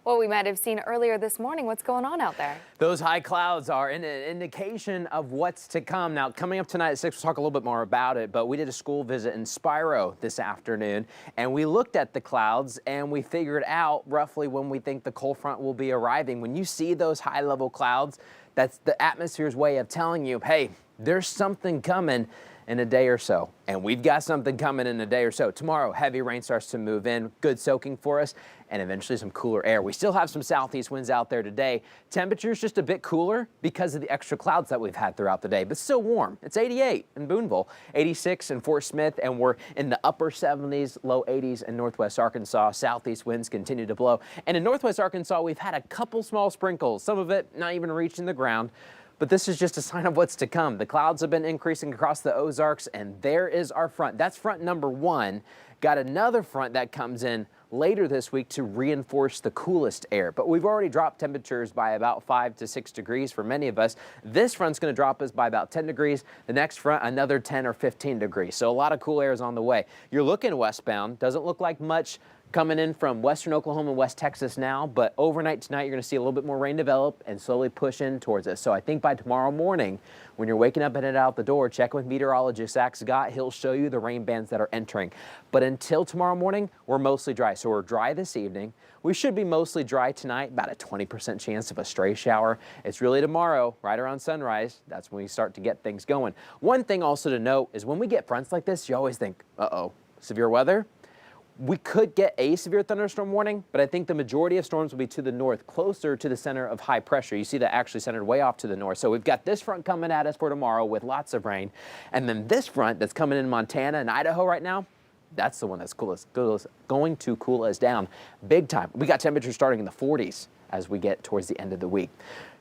what we might have seen earlier this morning. What's going on out there? Those high clouds are an indication of what's to come. Now, coming up tonight at 6, we'll talk a little bit more about it, but we did a school visit in Spiro this afternoon, and we looked at the clouds, and we figured out roughly when we think the cold front will be arriving. When you see those high-level clouds, that's the atmosphere's way of telling you, hey, there's something coming in a day or so. And we've got something coming in a day or so. Tomorrow, heavy rain starts to move in, good soaking for us, and eventually some cooler air. We still have some southeast winds out there today. Temperatures just a bit cooler because of the extra clouds that we've had throughout the day, but still warm. It's 88 in Boonville, 86 in Fort Smith, and we're in the upper 70s, low 80s in northwest Arkansas. Southeast winds continue to blow. And in northwest Arkansas, we've had a couple small sprinkles, some of it not even reaching the ground. But this is just a sign of what's to come. The clouds have been increasing across the Ozarks, and there is our front. That's front number 1. Got another front that comes in later this week to reinforce the coolest air. But we've already dropped temperatures by about 5 to 6 degrees for many of us. This front's going to drop us by about 10 degrees. The next front, another 10 or 15 degrees. So a lot of cool air is on the way. You're looking westbound. Doesn't look like much coming in from western Oklahoma and west Texas now, but overnight tonight you're going to see a little bit more rain develop and slowly push in towards us. So I think by tomorrow morning, when you're waking up and headed out the door, check with meteorologist Zach Scott. He'll show you the rain bands that are entering. But until tomorrow morning, we're mostly dry. So we're dry this evening. We should be mostly dry tonight, about a 20% chance of a stray shower. It's really tomorrow, right around sunrise. That's when we start to get things going. One thing also to note is when we get fronts like this, you always think, uh-oh, severe weather. We could get a severe thunderstorm warning, but I think the majority of storms will be to the north, closer to the center of high pressure. You see that actually centered way off to the north. So we've got this front coming at us for tomorrow with lots of rain. And then this front that's coming in Montana and Idaho right now, that's the one that's going to cool us down big time. We got temperatures starting in the 40s as we get towards the end of the week.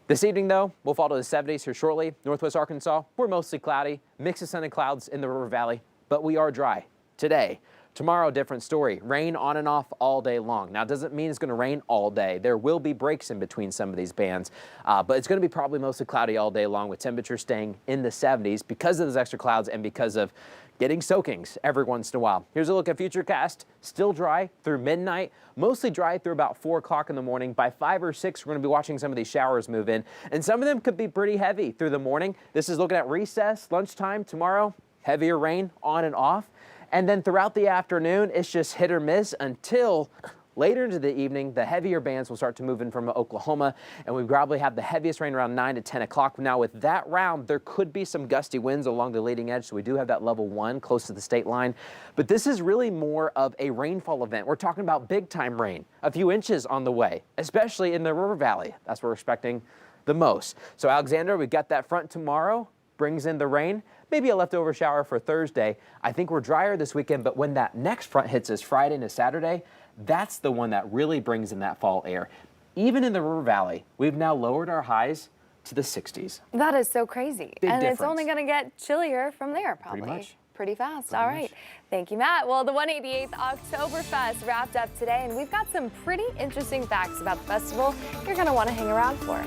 This evening, though, we'll fall to the 70s here shortly. Northwest Arkansas, we're mostly cloudy, mix of sun and clouds in the River Valley, but we are dry today. Tomorrow, different story. Rain on and off all day long. Now, it doesn't mean it's going to rain all day. There will be breaks in between some of these bands, but it's going to be probably mostly cloudy all day long with temperatures staying in the 70s because of those extra clouds and because of getting soakings every once in a while. Here's a look at Futurecast. Still dry through midnight, mostly dry through about 4 o'clock in the morning. By 5 or 6, we're going to be watching some of these showers move in, and some of them could be pretty heavy through the morning. This is looking at recess, lunchtime tomorrow, heavier rain on and off. And then throughout the afternoon, it's just hit or miss until later into the evening. The heavier bands will start to move in from Oklahoma, and we probably have the heaviest rain around 9 to 10 o'clock. Now, with that round, there could be some gusty winds along the leading edge, so we do have that level 1 close to the state line. But this is really more of a rainfall event. We're talking about big-time rain, a few inches on the way, especially in the River Valley. That's what we're expecting the most. So, Alexander, we've got that front tomorrow, brings in the rain. Maybe a leftover shower for Thursday. I think we're drier this weekend, but when that next front hits us Friday into Saturday, that's the one that really brings in that fall air. Even in the River Valley, we've now lowered our highs to the 60s. That is so crazy. Big and difference. It's only going to get chillier from there, probably. Pretty much. Pretty fast. Pretty All right. much. Thank you, Matt. Well, the 188th Oktoberfest wrapped up today, and we've got some pretty interesting facts about the festival you're going to want to hang around for.